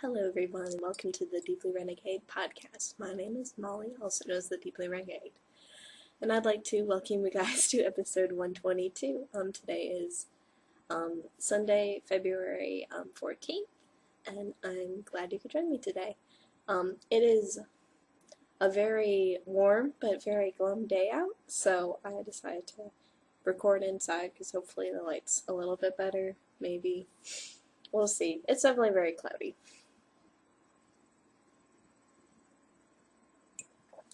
Hello everyone, and welcome to the Deepbluerenegade podcast. My name is Molly, also known as the Deepbluerenegade, and I'd like to welcome you guys to episode 122. Today is Sunday, February 14th, and I'm glad you could join me today. It is a very warm but very glum day out, so I decided to record inside because hopefully the light's a little bit better, maybe. We'll see. It's definitely very cloudy.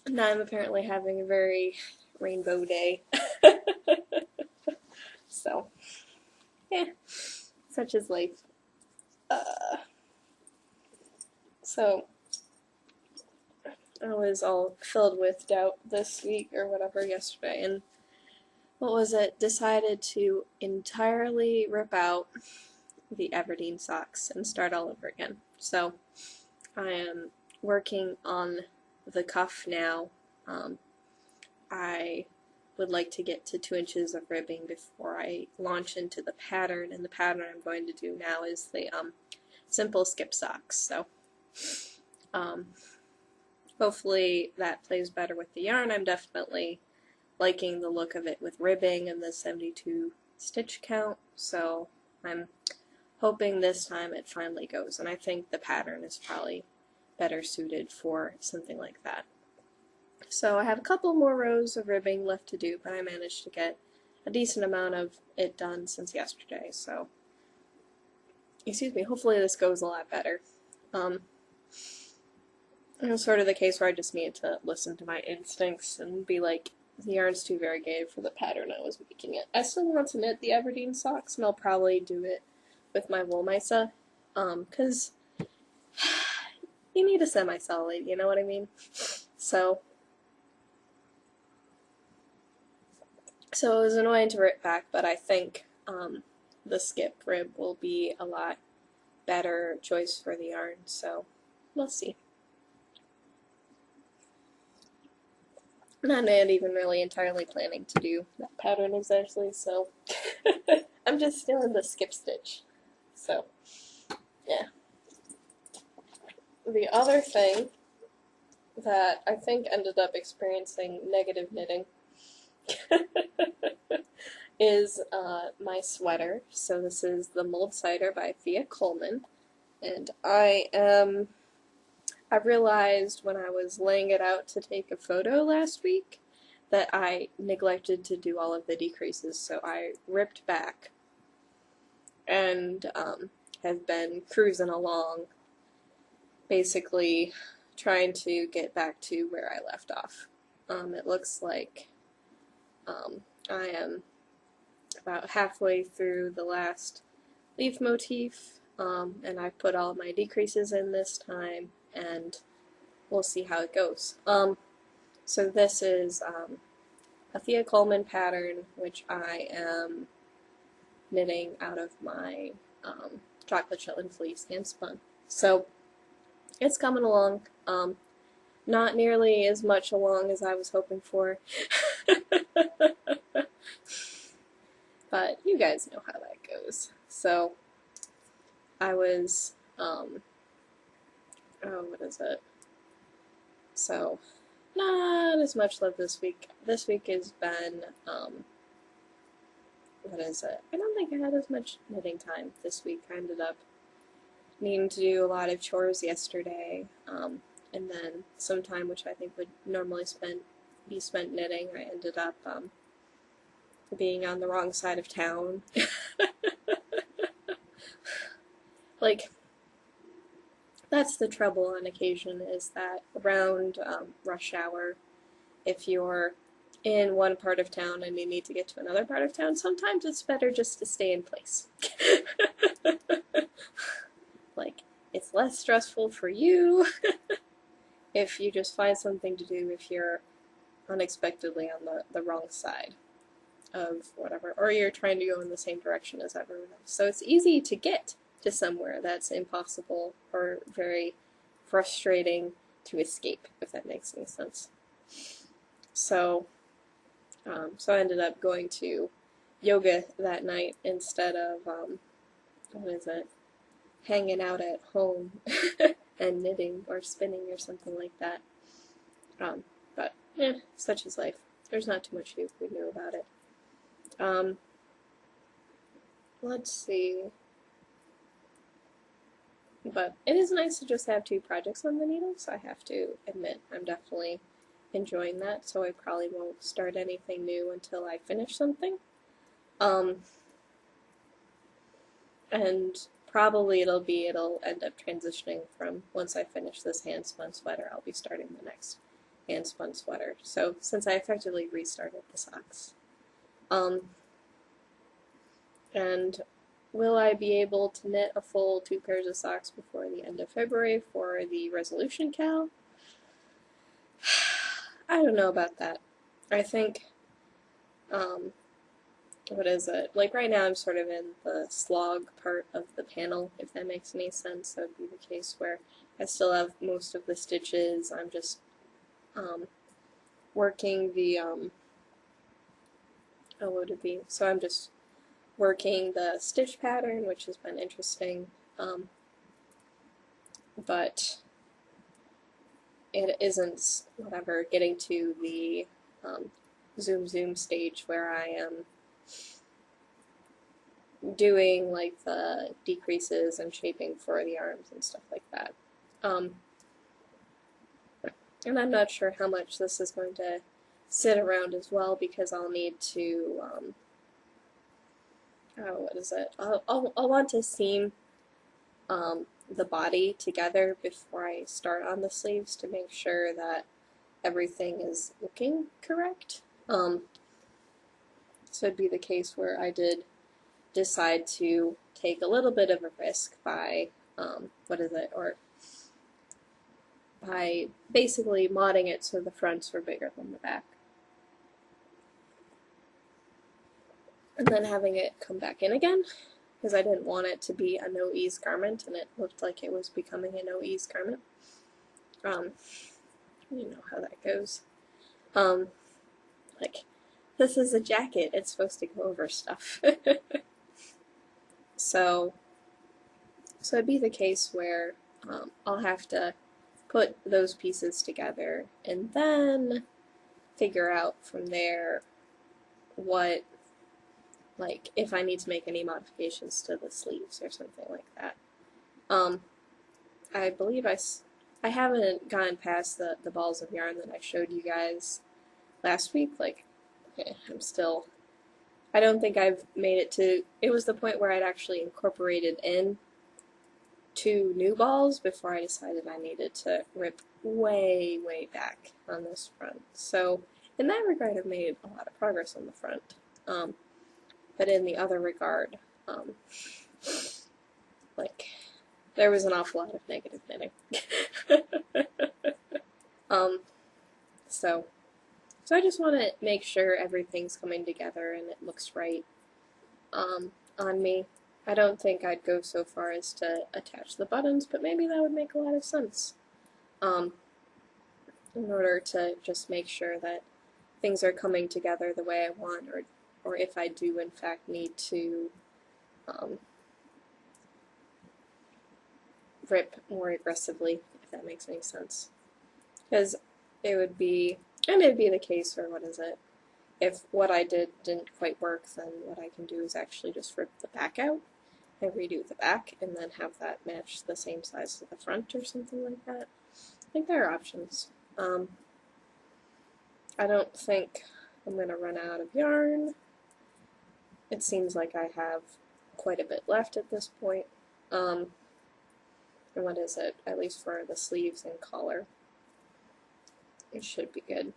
And I'm apparently having a very rainbow day. So, yeah, such is life. So, I was all filled with doubt this week or whatever yesterday, and what was it? Decided to entirely rip out the Aberdeen socks and start all over again. So, I am working on the cuff now. I would like to get to 2 inches of ribbing before I launch into the pattern, and the pattern I'm going to do now is the simple skip socks. So hopefully that plays better with the yarn. I'm definitely liking the look of it with ribbing and the 72 stitch count, so I'm hoping this time it finally goes, and I think the pattern is probably better suited for something like that. So I have a couple more rows of ribbing left to do, but I managed to get a decent amount of it done since yesterday, so hopefully this goes a lot better. It was sort of the case where I just needed to listen to my instincts and be like, the yarn's too variegated for the pattern I was making it. I still want to knit the Aberdeen socks, and I'll probably do it with my wool misa, because you need a semi-solid, you know what I mean? So it was annoying to rip back, but I think the skip rib will be a lot better choice for the yarn, so we'll see. I'm not even really entirely planning to do that pattern exactly, so I'm just still in the skip stitch. So, yeah. The other thing that I think ended up experiencing negative knitting is my sweater. So this is the Mulled Cider by Thea Coleman, and I realized when I was laying it out to take a photo last week that I neglected to do all of the decreases, so I ripped back and have been cruising along, basically trying to get back to where I left off. It looks like I am about halfway through the last leaf motif, and I've put all of my decreases in this time, and we'll see how it goes. So this is a Thea Coleman pattern, which I am knitting out of my chocolate chitlin fleece hand spun. So it's coming along. Not nearly as much along as I was hoping for. But you guys know how that goes. So I was, what is it? So, not as much love this week. This week has been, what is it? I don't think I had as much knitting time this week. I ended up needing to do a lot of chores yesterday, and then some time which I think would normally be spent knitting, I ended up being on the wrong side of town. Like, that's the trouble on occasion, is that around rush hour, if you're in one part of town and you need to get to another part of town, sometimes it's better just to stay in place. Like, it's less stressful for you if you just find something to do if you're unexpectedly on the wrong side of whatever, or you're trying to go in the same direction as everyone else. So it's easy to get to somewhere that's impossible or very frustrating to escape, if that makes any sense. So I ended up going to yoga that night instead of, hanging out at home and knitting or spinning or something like that. But such is life. There's not too much we knew about it. Let's see. But it is nice to just have 2 projects on the needles. I have to admit, I'm definitely enjoying that, so I probably won't start anything new until I finish something. And probably it'll end up transitioning from, once I finish this hand-spun sweater, I'll be starting the next hand-spun sweater. So, since I effectively restarted the socks. And will I be able to knit a full 2 pairs of socks before the end of February for the resolution cal? I don't know about that. I think, what is it? Like right now I'm sort of in the slog part of the panel, if that makes any sense. That would be the case where I still have most of the stitches. I'm just working the, what would it be? So I'm just working the stitch pattern, which has been interesting, but it isn't, whatever, getting to the zoom stage where I am doing like the decreases and shaping for the arms and stuff like that. And I'm not sure how much this is going to sit around as well, because I'll need to, what is it? I'll want to seam the body together before I start on the sleeves to make sure that everything is looking correct. So it'd be the case where I did decide to take a little bit of a risk by, by basically modding it so the fronts were bigger than the back. And then having it come back in again, because I didn't want it to be a no-ease garment, and it looked like it was becoming a no-ease garment. You know how that goes. Like, this is a jacket, it's supposed to go over stuff. So it'd be the case where I'll have to put those pieces together and then figure out from there what, like, if I need to make any modifications to the sleeves or something like that. I believe I haven't gone past the balls of yarn that I showed you guys last week. Like, I don't think I've made it to, it was the point where I'd actually incorporated in 2 new balls before I decided I needed to rip way back on this front. So in that regard, I've made a lot of progress on the front. But in the other regard, like, there was an awful lot of negative knitting. So I just want to make sure everything's coming together and it looks right on me. I don't think I'd go so far as to attach the buttons, but maybe that would make a lot of sense. In order to just make sure that things are coming together the way I want, or if I do in fact need to rip more aggressively, if that makes any sense. Because it'd be the case where, if what I did didn't quite work, then what I can do is actually just rip the back out and redo the back, and then have that match the same size as the front or something like that. I think there are options. I don't think I'm going to run out of yarn. It seems like I have quite a bit left at this point. And at least for the sleeves and collar. It should be good.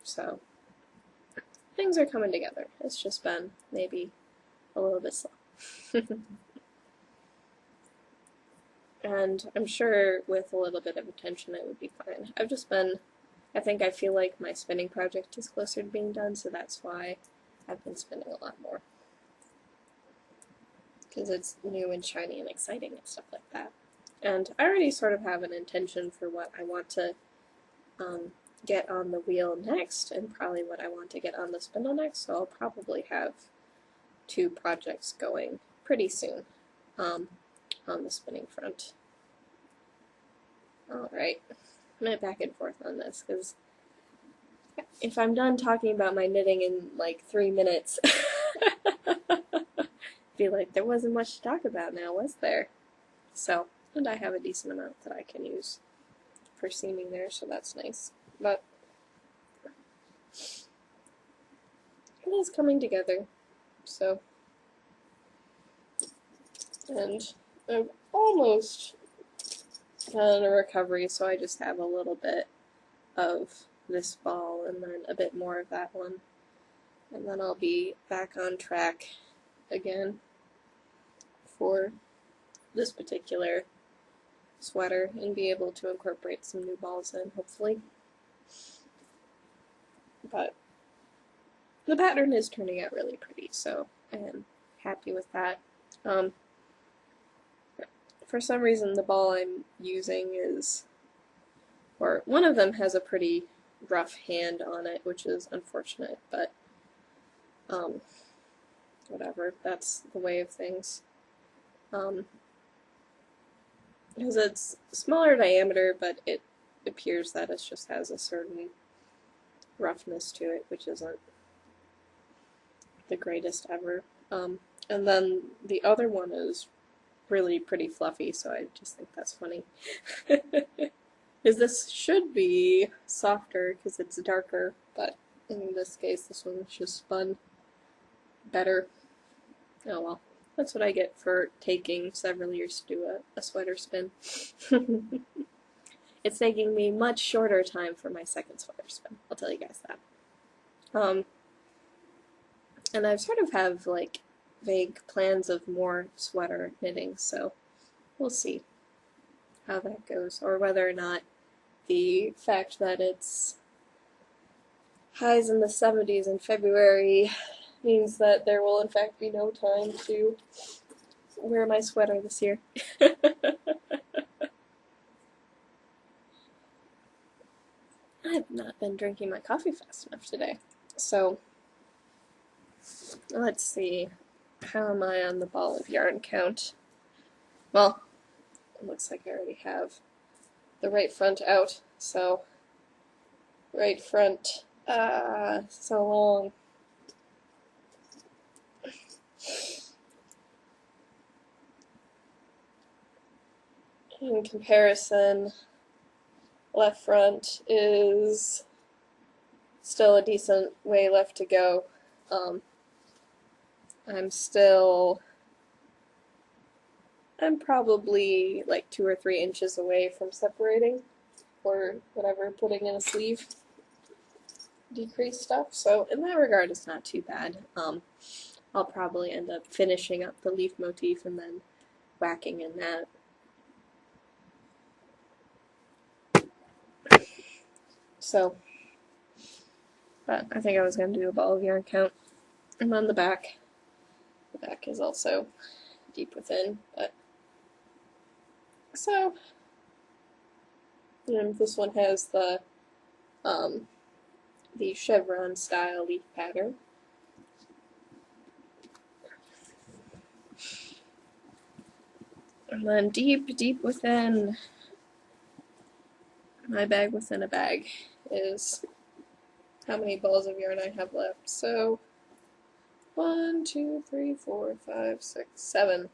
So, things are coming together. It's just been maybe a little bit slow. And I'm sure with a little bit of attention it would be fine. I feel like my spinning project is closer to being done, so that's why I've been spinning a lot more. Because it's new and shiny and exciting and stuff like that. And I already sort of have an intention for what I want to get on the wheel next, and probably what I want to get on the spindle next, so I'll probably have 2 projects going pretty soon on the spinning front. Alright, I'm going to back and forth on this, because if I'm done talking about my knitting in like 3 minutes, feel like there wasn't much to talk about now, was there? So, and I have a decent amount that I can use for seaming there, so that's nice. But it is coming together, so, and I'm almost done a recovery, so I just have a little bit of this ball and then a bit more of that one, and then I'll be back on track again for this particular sweater and be able to incorporate some new balls in, hopefully. But the pattern is turning out really pretty, so I am happy with that. For some reason the ball I'm using is, or one of them has a pretty rough hand on it, which is unfortunate, but whatever, that's the way of things. Because it's smaller diameter, but it appears that it just has a certain roughness to it, which isn't the greatest ever. And then the other one is really pretty fluffy, so I just think that's funny. Because this should be softer because it's darker, but in this case this one's just spun better. Oh well, that's what I get for taking several years to do a sweater spin. It's taking me much shorter time for my second sweater spin, I'll tell you guys that. And I sort of have like vague plans of more sweater knitting, so we'll see how that goes, or whether or not the fact that it's highs in the 70s in February means that there will in fact be no time to wear my sweater this year. I've not been drinking my coffee fast enough today, so let's see. How am I on the ball of yarn count? Well, it looks like I already have the right front out, so right front, so long. In comparison, left front is still a decent way left to go. I'm probably like 2 or 3 inches away from separating, or whatever, putting in a sleeve decrease stuff, so in that regard it's not too bad. I'll probably end up finishing up the leaf motif and then whacking in that. So, but I think I was going to do a ball of yarn count. And then the back is also deep within, but so, and this one has the chevron style leaf pattern. And then deep within my bag within a bag is how many balls of yarn I have left. So 1, 2, 3, 4, 5, 6, 7.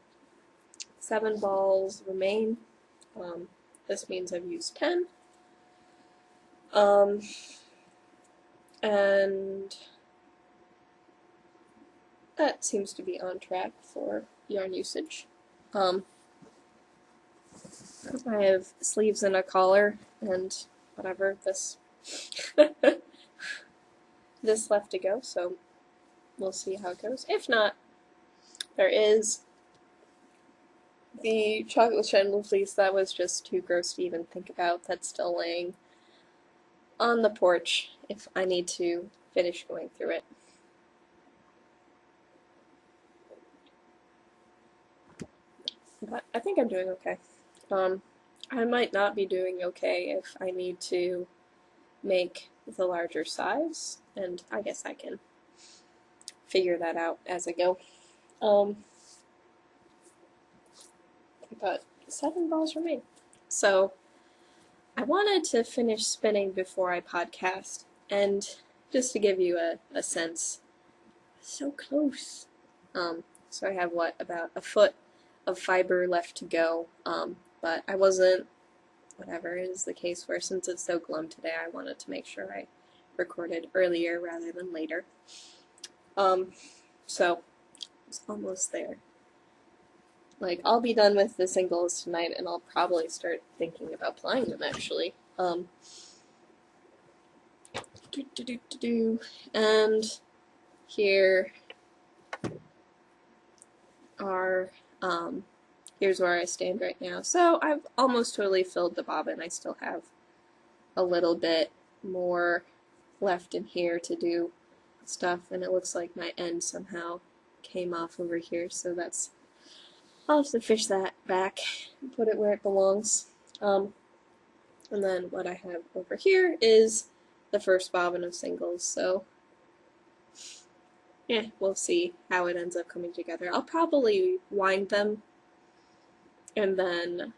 7 balls remain. This means I've used 10. And that seems to be on track for yarn usage. I have sleeves and a collar and whatever, this this left to go, so we'll see how it goes. If not, there is the chocolate chandelier fleece that was just too gross to even think about. That's still laying on the porch if I need to finish going through it. But I think I'm doing okay. I might not be doing okay if I need to make the larger size, and I guess I can figure that out as I go. but 7 balls remain. So I wanted to finish spinning before I podcast, and just to give you a sense, so close. So I have about a foot of fiber left to go, but I wasn't, whatever is the case where, since it's so glum today, I wanted to make sure I recorded earlier rather than later. So it's almost there. Like, I'll be done with the singles tonight, and I'll probably start thinking about playing them, actually. And here are, here's where I stand right now. So I've almost totally filled the bobbin. I still have a little bit more left in here to do stuff, and it looks like my end somehow came off over here, so that's, I'll have to fish that back and put it where it belongs. And then what I have over here is the first bobbin of singles, so yeah, we'll see how it ends up coming together. I'll probably wind them, and then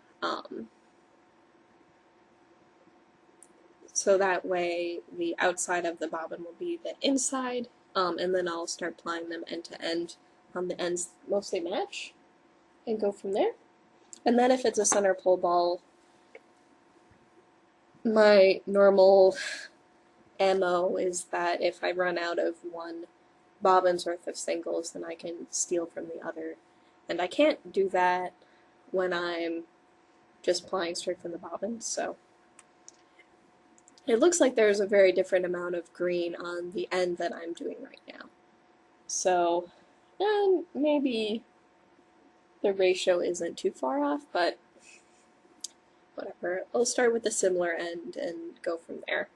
so that way the outside of the bobbin will be the inside, and then I'll start plying them end to end. The ends mostly match, and go from there. And then if it's a center pole ball, my normal MO is that if I run out of one bobbin's worth of singles, then I can steal from the other. And I can't do that when I'm just plying straight from the bobbin, so it looks like there's a very different amount of green on the end that I'm doing right now. So, maybe the ratio isn't too far off, but whatever. I'll start with a similar end and go from there.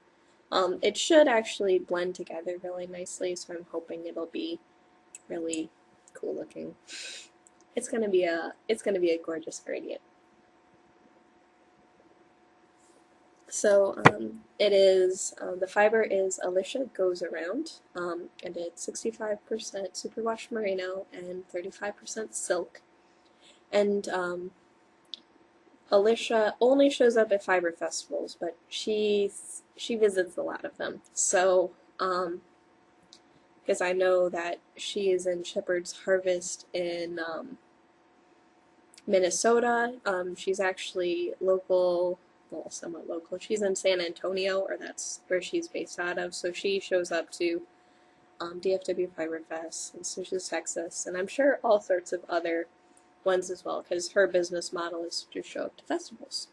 It should actually blend together really nicely, so I'm hoping it'll be really cool looking. It's gonna be a gorgeous gradient. So it is, the fiber is Alicia Goes Around, and it's 65% superwash merino and 35% silk. And Alicia only shows up at fiber festivals, but she visits a lot of them. So, because I know that she is in Shepherd's Harvest in Minnesota. She's actually local. Well, somewhat local. She's in San Antonio, or that's where she's based out of, so she shows up to DFW Fiber Fest, and so she's Texas, and I'm sure all sorts of other ones as well, because her business model is to show up to festivals.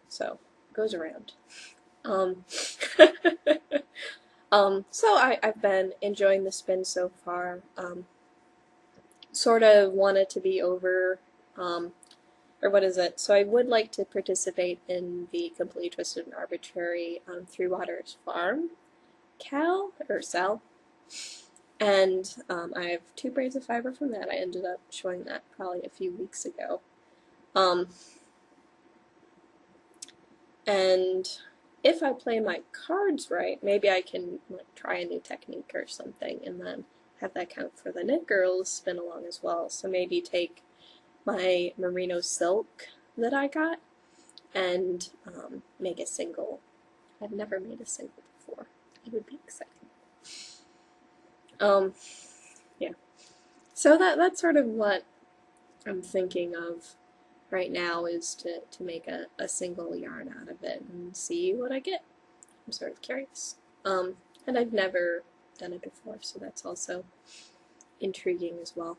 So, it goes around. So I've been enjoying the spin so far. Sort of wanted to be over, or what is it? So I would like to participate in the Completely Twisted and Arbitrary Three Waters Farm cell. And I have 2 braids of fiber from that. I ended up showing that probably a few weeks ago. And if I play my cards right, maybe I can try a new technique or something, and then have that count for the Knit Girls spin along as well. So maybe take my merino silk that I got and make a single. I've never made a single before. It would be exciting. Yeah. So that's sort of what I'm thinking of right now, is to make a single yarn out of it and see what I get. I'm sort of curious. And I've never done it before, so that's also intriguing as well.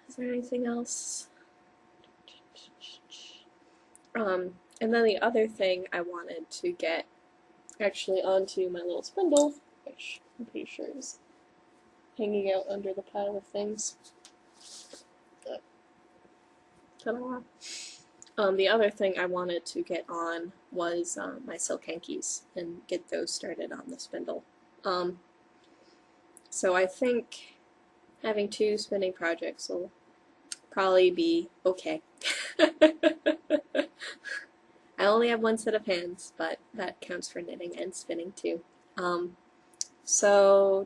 Is there anything else? And then the other thing I wanted to get actually onto my little spindle, which I'm pretty sure is hanging out under the pile of things. Ta-da! The other thing I wanted to get on was my silk hankies and get those started on the spindle. So I think having 2 spinning projects will probably be okay. I only have 1 set of hands, but that counts for knitting and spinning too. So,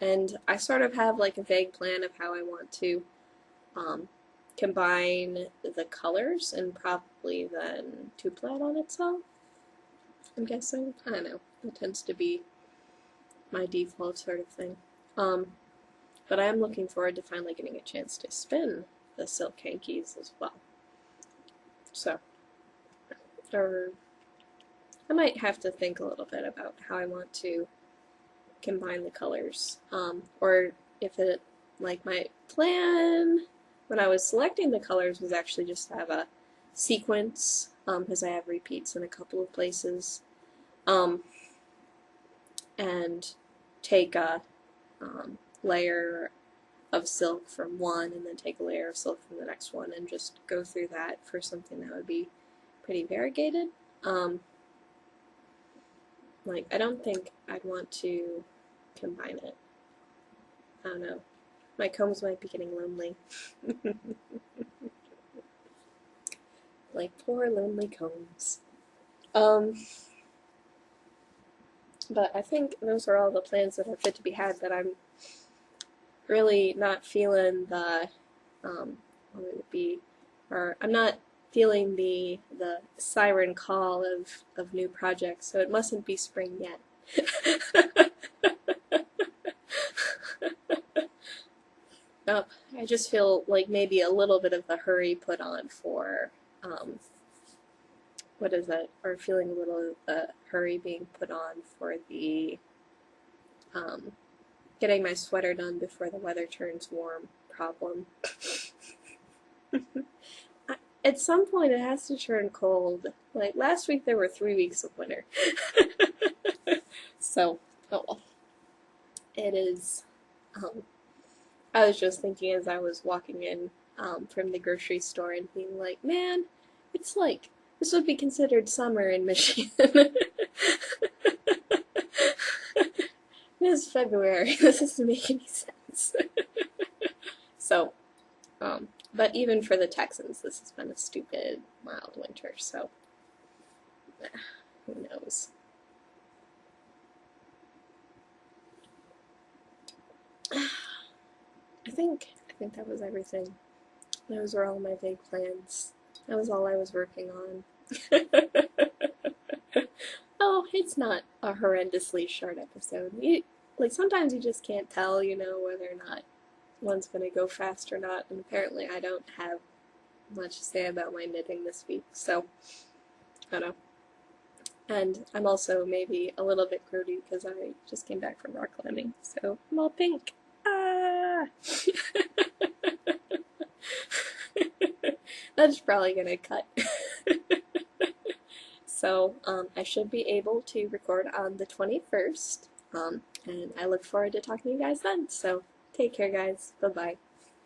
And I sort of have like a vague plan of how I want to combine the colors and probably then two-plat on itself, I'm guessing. I don't know. That tends to be my default sort of thing. But I am looking forward to finally getting a chance to spin the silk hankies as well. So, or I might have to think a little bit about how I want to combine the colors, or if it, like, my plan when I was selecting the colors was actually just to have a sequence, because I have repeats in a couple of places, and take a layer of silk from one and then take a layer of silk from the next one and just go through that for something that would be pretty variegated. Like, I don't think I'd want to combine it. I don't know. My combs might be getting lonely. Like, poor lonely combs. But I think those are all the plans that are fit to be had, but I'm really not feeling the, what would it be, or I'm not feeling the siren call of new projects, so it mustn't be spring yet. Oh, I just feel like maybe a little bit of the hurry put on for, what is it, or feeling a little of the hurry being put on for the, getting my sweater done before the weather turns warm problem. At some point it has to turn cold. Like, last week there were 3 weeks of winter. So, oh well. It is, I was just thinking as I was walking in from the grocery store and being like, man, it's like, this would be considered summer in Michigan. It is February. This doesn't make any sense. So, but even for the Texans, this has been a stupid, mild winter, so who knows. I think that was everything. Those were all my vague plans. That was all I was working on. Oh, it's not a horrendously short episode. Like, sometimes you just can't tell, you know, whether or not one's going to go fast or not, and apparently I don't have much to say about my knitting this week, so, I don't know. And I'm also maybe a little bit grody because I just came back from rock climbing, so I'm all pink. Ah! That's probably gonna cut. So, I should be able to record on the 21st, and I look forward to talking to you guys then, so take care guys, bye-bye.